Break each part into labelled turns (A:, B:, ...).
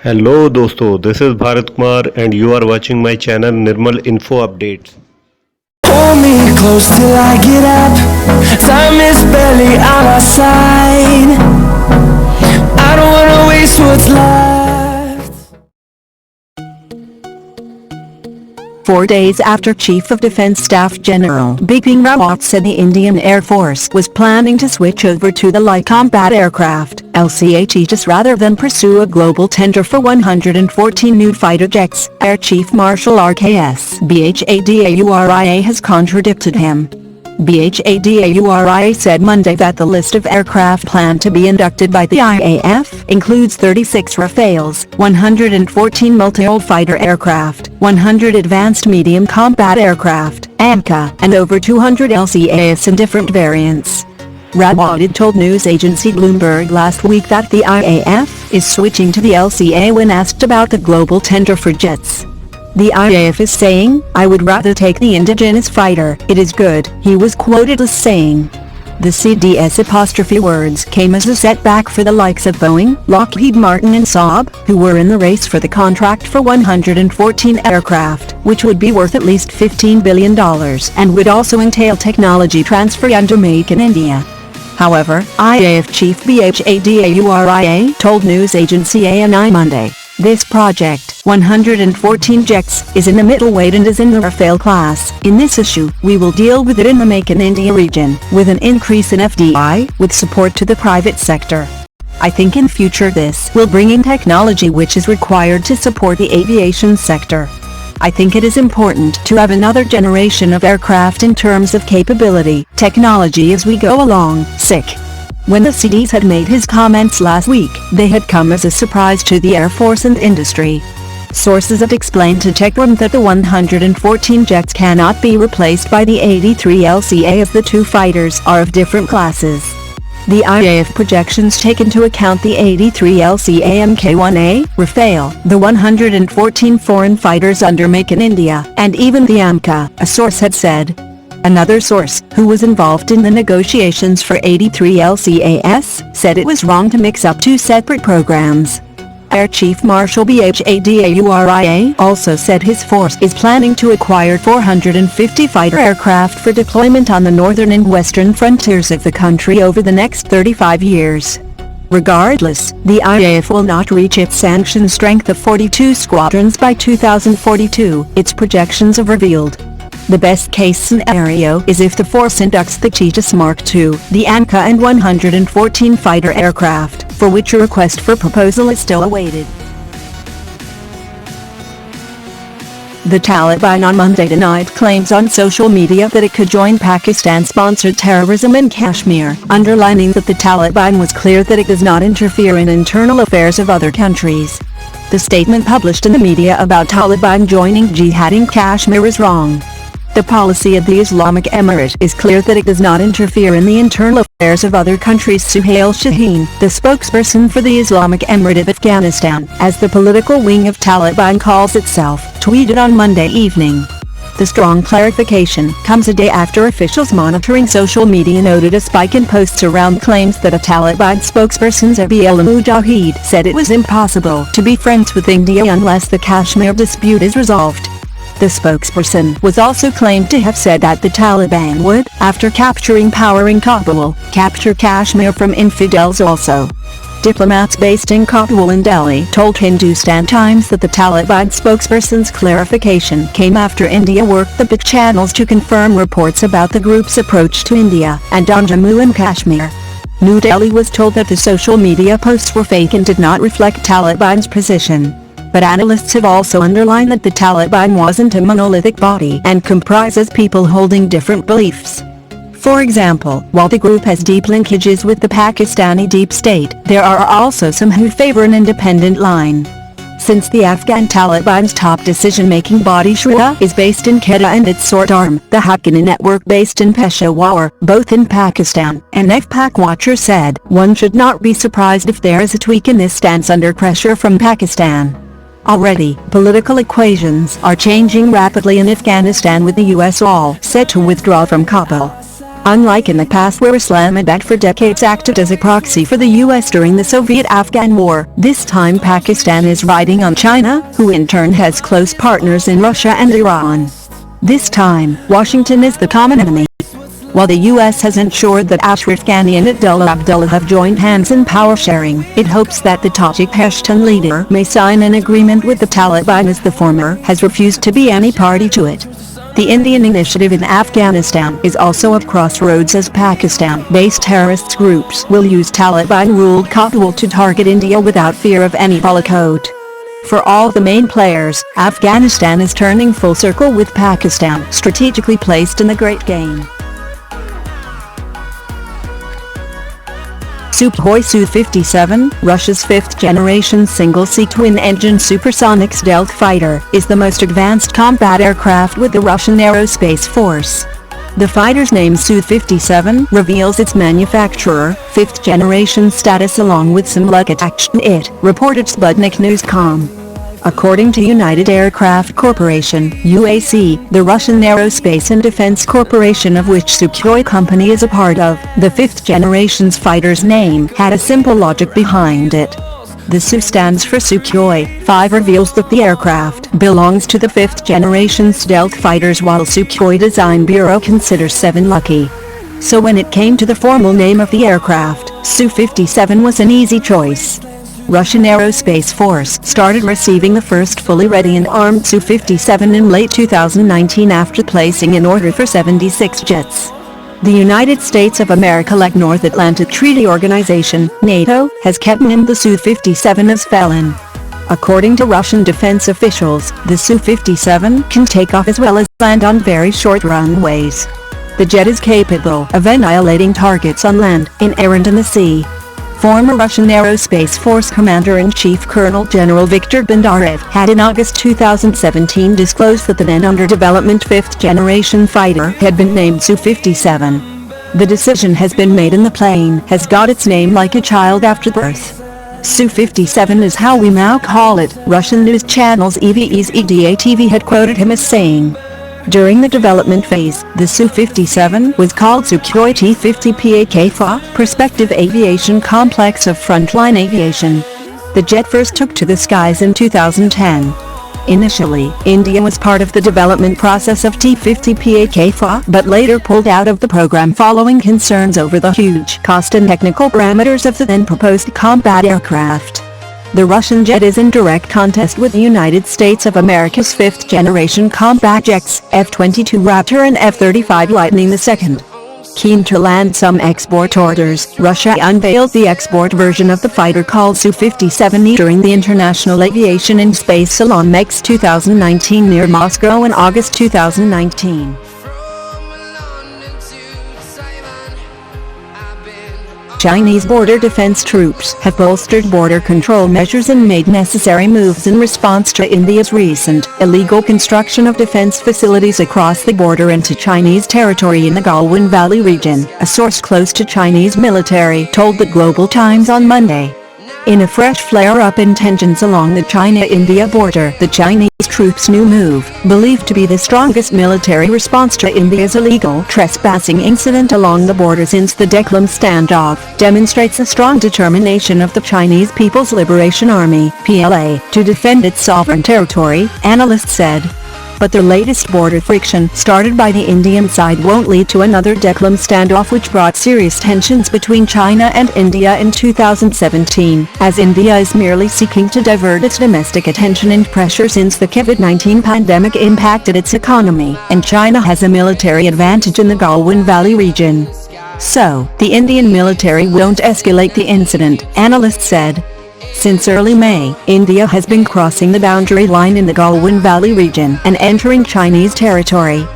A: Hello दोस्तों, this is Bharat Kumar and you are watching my channel Nirmal info updates.
B: Hold me close till I get up. Time is barely on our side. I don't wanna waste what's left.
C: 4 days after Chief of Defense Staff General Bipin Rawat said the Indian Air Force was planning to switch over to the light combat aircraft (LCATs) rather than pursue a global tender for 114 new fighter jets, Air Chief Marshal RKS Bhadauri has contradicted him. Bhadauri said Monday that the list of aircraft planned to be inducted by the IAF includes 36 Rafales, 114 multi-role fighter aircraft, 100 advanced medium combat aircraft, AMCA, and over 200 LCAS in different variants. Rawat told news agency Bloomberg last week that the IAF is switching to the LCA when asked about the global tender for jets. The IAF is saying, "I would rather take the indigenous fighter, it is good," he was quoted as saying. The CDS' words came as a setback for the likes of Boeing, Lockheed Martin and Saab, who were in the race for the contract for 114 aircraft, which would be worth at least $15 billion and would also entail technology transfer under Make in India. However, IAF Chief Bhadauri told news agency ANI Monday, "This project, 114 jets, is in the middleweight and is in the Rafale class. In this issue, we will deal with it in the Make in India region, with an increase in FDI, with support to the private sector. I think in future this will bring in technology which is required to support the aviation sector. I think it is important to have another generation of aircraft in terms of capability, technology as we go along." When the CDS had made his comments last week, they had come as a surprise to the Air Force and industry. Sources had explained to TechRoom that the 114 jets cannot be replaced by the 83 LCA as the two fighters are of different classes. The IAF projections take into account the 83 LCA Mk-1A, Rafale, the 114 foreign fighters under Make in India, and even the AMCA, a source had said. Another source, who was involved in the negotiations for 83 LCAS, said it was wrong to mix up two separate programs. Air Chief Marshal Bhadauri also said his force is planning to acquire 450 fighter aircraft for deployment on the northern and western frontiers of the country over the next 35 years. Regardless, the IAF will not reach its sanctioned strength of 42 squadrons by 2042, its projections have revealed. The best-case scenario is if the force inducts the Cheetah Mark II, the AMCA and 114 fighter aircraft, for which a request for proposal is still awaited. The Taliban on Monday denied claims on social media that it could join Pakistan-sponsored terrorism in Kashmir, underlining that the Taliban was clear that it does not interfere in internal affairs of other countries. The statement published in the media about Taliban joining jihad in Kashmir is wrong. The policy of the Islamic Emirate is clear that it does not interfere in the internal affairs of other countries. Suhail Shaheen, the spokesperson for the Islamic Emirate of Afghanistan, as the political wing of Taliban calls itself, tweeted on Monday evening. The strong clarification comes a day after officials monitoring social media noted a spike in posts around claims that a Taliban spokesperson Zabi al-Mujahid said it was impossible to be friends with India unless the Kashmir dispute is resolved. The spokesperson was also claimed to have said that the Taliban would, after capturing power in Kabul, capture Kashmir from infidels also. Diplomats based in Kabul and Delhi told Hindustan Times that the Taliban spokesperson's clarification came after India worked the big channels to confirm reports about the group's approach to India and on Jammu and Kashmir. New Delhi was told that the social media posts were fake and did not reflect Taliban's position. But analysts have also underlined that the Taliban wasn't a monolithic body and comprises people holding different beliefs. For example, while the group has deep linkages with the Pakistani deep state, there are also some who favor an independent line. Since the Afghan Taliban's top decision-making body Shura is based in Quetta and its sword arm, the Haqqani network based in Peshawar, both in Pakistan, an FPAC watcher said, one should not be surprised if there is a tweak in this stance under pressure from Pakistan. Already, political equations are changing rapidly in Afghanistan with the US all set to withdraw from Kabul. Unlike in the past where Islamabad for decades acted as a proxy for the US during the Soviet-Afghan War, this time Pakistan is riding on China, who in turn has close partners in Russia and Iran. This time, Washington is the common enemy. While the US has ensured that Ashraf Ghani and Abdullah have joined hands in power sharing, it hopes that the Tajik Pashtun leader may sign an agreement with the Taliban as the former has refused to be any party to it. The Indian initiative in Afghanistan is also at crossroads as Pakistan-based terrorist groups will use Taliban-ruled Kabul to target India without fear of any boycott. For all the main players, Afghanistan is turning full circle with Pakistan strategically placed in the Great Game. Sukhoi Su-57, Russia's fifth-generation single-seat twin-engine supersonic stealth fighter, is the most advanced combat aircraft with the Russian Aerospace Force. The fighter's name Su-57 reveals its manufacturer, fifth-generation status along with some luck attached to it, reported Sputnik News.com. According to United Aircraft Corporation, UAC, the Russian Aerospace and Defense Corporation of which Sukhoi company is a part of, the fifth-generation's fighter's name had a simple logic behind it. The Su stands for Sukhoi 5 reveals that the aircraft belongs to the fifth-generation stealth fighters while Sukhoi Design Bureau considers 7 lucky. So when it came to the formal name of the aircraft, Su-57 was an easy choice. Russian Aerospace Force started receiving the first fully ready and armed Su-57 in late 2019 after placing an order for 76 jets. The United States of America-led North Atlantic Treaty Organization, NATO, has kept named the Su-57 as felon. According to Russian defense officials, the Su-57 can take off as well as land on very short runways. The jet is capable of annihilating targets on land, in air and in the sea. Former Russian Aerospace Force Commander-in-Chief Colonel General Viktor Bondarev had in August 2017 disclosed that the then under-development fifth-generation fighter had been named Su-57. The decision has been made and the plane has got its name like a child after birth. Su-57 is how we now call it, Russian news channels EVE's EDA TV had quoted him as saying. During the development phase, the Su-57 was called Sukhoi T-50PAK-FA, Prospective Aviation Complex of Frontline Aviation. The jet first took to the skies in 2010. Initially, India was part of the development process of T-50PAK-FA, but later pulled out of the program following concerns over the huge cost and technical parameters of the then proposed combat aircraft. The Russian jet is in direct contest with the United States of America's fifth-generation combat jets, F-22 Raptor and F-35 Lightning II. Keen to land some export orders, Russia unveiled the export version of the fighter called Su-57E during the International Aviation and Space Salon MEX 2019 near Moscow in August 2019. Chinese border defense troops have bolstered border control measures and made necessary moves in response to India's recent illegal construction of defense facilities across the border into Chinese territory in the Galwan Valley region, a source close to Chinese military told the Global Times on Monday. In a fresh flare-up in tensions along the China-India border, the Chinese troops' new move, believed to be the strongest military response to India's illegal trespassing incident along the border since the dohklam standoff, demonstrates a strong determination of the Chinese People's Liberation Army, PLA, to defend its sovereign territory, analysts said. But the latest border friction started by the Indian side won't lead to another dohklam standoff which brought serious tensions between China and India in 2017, as India is merely seeking to divert its domestic attention and pressure since the COVID-19 pandemic impacted its economy, and China has a military advantage in the Galwan Valley region. So, the Indian military won't escalate the incident, analysts said. Since early May, India has been crossing the boundary line in the Galwan Valley region and entering Chinese territory.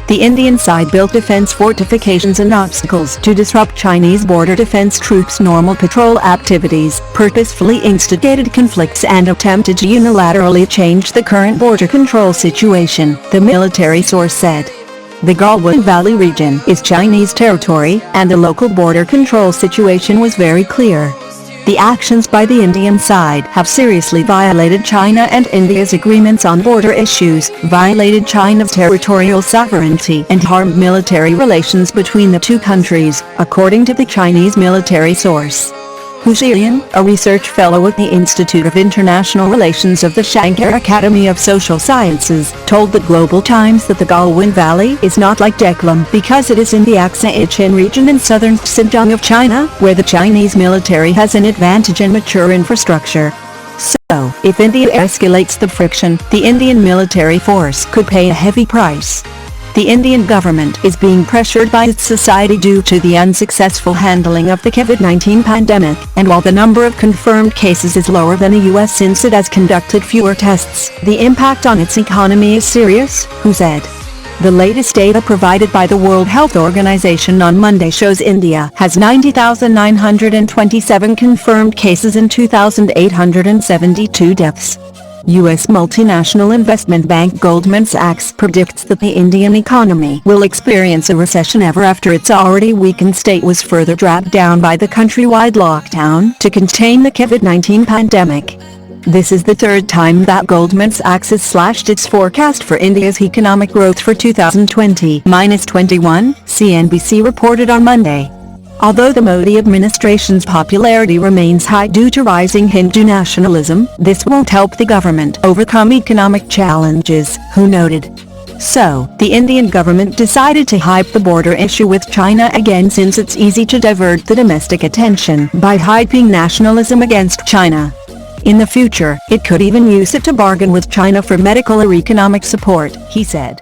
C: The Indian side built defense fortifications and obstacles to disrupt Chinese border defense troops' normal patrol activities, purposefully instigated conflicts and attempted to unilaterally change the current border control situation, the military source said. The Galwan Valley region is Chinese territory, and the local border control situation was very clear. The The actions by the Indian side have seriously violated China and India's agreements on border issues, violated China's territorial sovereignty, and harmed military relations between the two countries, according to the Chinese military source. Hu Xian, a research fellow at the Institute of International Relations of the Shanghai Academy of Social Sciences, told the Global Times that the Galwan Valley is not like dohklam because it is in the Aksai-Chin region in southern Xinjiang of China, where the Chinese military has an advantage in mature infrastructure. So, if India escalates the friction, the Indian military force could pay a heavy price. The Indian government is being pressured by its society due to the unsuccessful handling of the COVID-19 pandemic, and while the number of confirmed cases is lower than the US since it has conducted fewer tests, the impact on its economy is serious, Hu said. The latest data provided by the World Health Organization on Monday shows India has 90,927 confirmed cases and 2,872 deaths. U.S. multinational investment bank Goldman Sachs predicts that the Indian economy will experience a recession ever after its already weakened state was further dragged down by the countrywide lockdown to contain the COVID-19 pandemic. This is the third time that Goldman Sachs has slashed its forecast for India's economic growth for 2020-21, CNBC reported on Monday. Although the Modi administration's popularity remains high due to rising Hindu nationalism, this won't help the government overcome economic challenges, Hu noted. So, the Indian government decided to hype the border issue with China again since it's easy to divert the domestic attention by hyping nationalism against China. In the future, it could even use it to bargain with China for medical or economic support, he said.